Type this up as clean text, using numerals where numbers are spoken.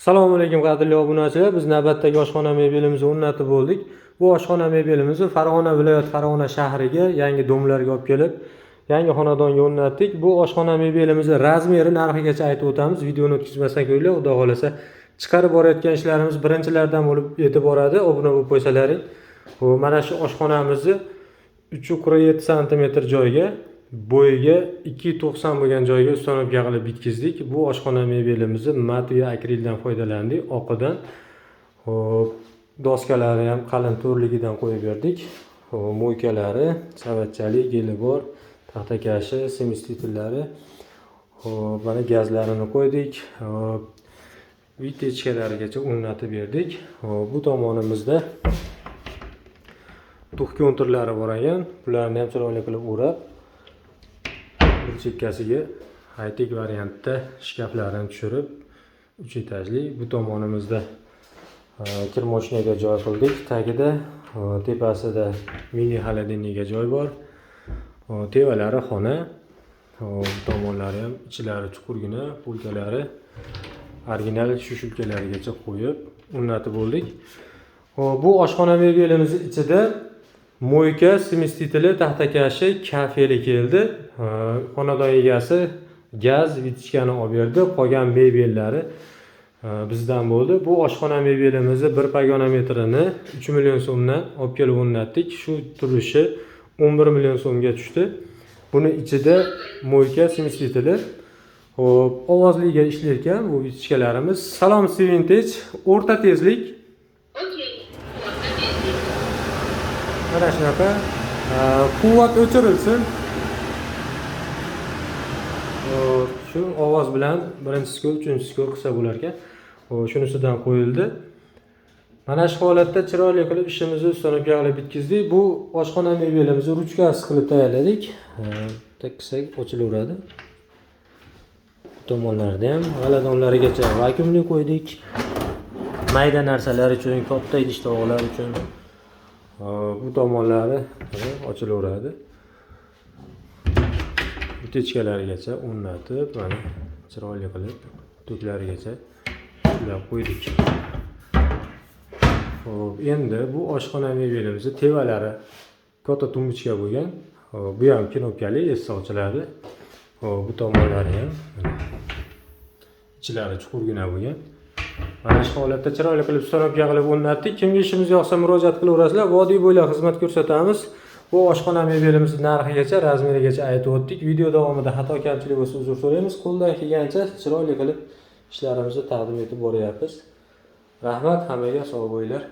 Assalomu alaykum qadrli obunachilar. Biz navbatdagi oshxona mebelimizni o'rnatib bo'ldik. Bu oshxona mebelimizni Farg'ona viloyat Farg'ona shahriga yangi domlarga olib kelib, yangi xonadonga o'rnatdik. Bu oshxona mebelimizni razmeri, narxigacha aytib o'tamiz. Videoni o'tkazmasdan ko'ringlar, xudo xolasa. Chiqarib borayotgan ishlarimiz birinchilardan bo'lib yetib boradi. Obuna bo'lib qo'ysalaring. Mana shu oshxonamizni 3,7 sm joyga, bo'yiga 2,90 bo'lgan joyga ustanobga qilib bitkizdik. Bu oshxona mebelimizni matviy akrildan foydalandik, oqidan. Doskalari ham qalin to'rligidan qo'yib berdik. Mo'ykalari, savatchalik, geli bor, taxtakashi, semistitillari. Mana gazlarini qo'ydik. Vitechkalarigacha o'rnatib berdik. Bu tomonimizda tux konturlari bor ekan. Bularni ham chiroyli qilib o'rab, bir chekkasiga high-tech variantda shkaflarni tushirib, 3 etajli. Bu tomonimizda kir moshinaga joy qildik. Tagida, tepasida mini xolodilnikga joy bor. Tevalari xona. Bu tomonlari ham ichlari chuqurgina, polkalari original shushulkalarigacha qo'yib o'rnatib bo'ldik. Bu oshxona mebelimiz ichida mo'yka, semistitili, taxtakashi, kafeli keldi. Xonadon egasi gaz, vitichkani olib berdi. Qolgan mebellari bizdan bo'ldi. Bu oshxona mebelimizni 1 pogona metrini 3 million so'mdan olib kelib o'rnatdik. Shu turishi 11 million so'mga tushdi. Buni ichida mo'yka, semistitili, ovozliga ishlar ekan bu vitichkalarimiz. Salom Vintage, o'rta tezlik. Mana shunaqa. Quvvat o'chirilsin. Shu ovoz bilan birinchi skol, uchinchi skol qilsa bo'lar ekan. Shunisidan qo'yildi. Mana shu holatda chiroyli qilib ishimizni ustanobga qilib bitkizdik. Bu oshxona mebelimizni ruchkasi qilib tayyorladik. Taksak ochilaveradi. Tomonlarda ham g'aladonlarigacha vakuumli qo'ydik. Mayda narsalar uchun, katta idish-tovoqlar uchun bu tomonlari ochilaveradi. Vitechkalarigacha o'rnatib, mana chiroyli qilib to'klarigacha ulab qo'ydik. Endi bu oshxona mebelimizni tevalari katta tumbuchka bo'lgan. Bu ham knopkali, esa ochiladi. Bu tomonlari ham ichlari chuqurgina bo'lgan. Mana shu holatda chiroyli qilib ustanobga qilib o'rnatdik. Kimga ishimiz yoqsa murojaat qilaverasizlar. Vodiy bo'ylab xizmat ko'rsatamiz. Bu oshxona mebelimizni narxigacha, razmerigacha aytib o'tdik. Video davomida xato kamchilik bo'lsa uzr so'raymiz. Qo'ldan kelgancha chiroyli qilib ishlarimizni taqdim etib boryapmiz. Rahmat, hammaga sog' bo'linglar.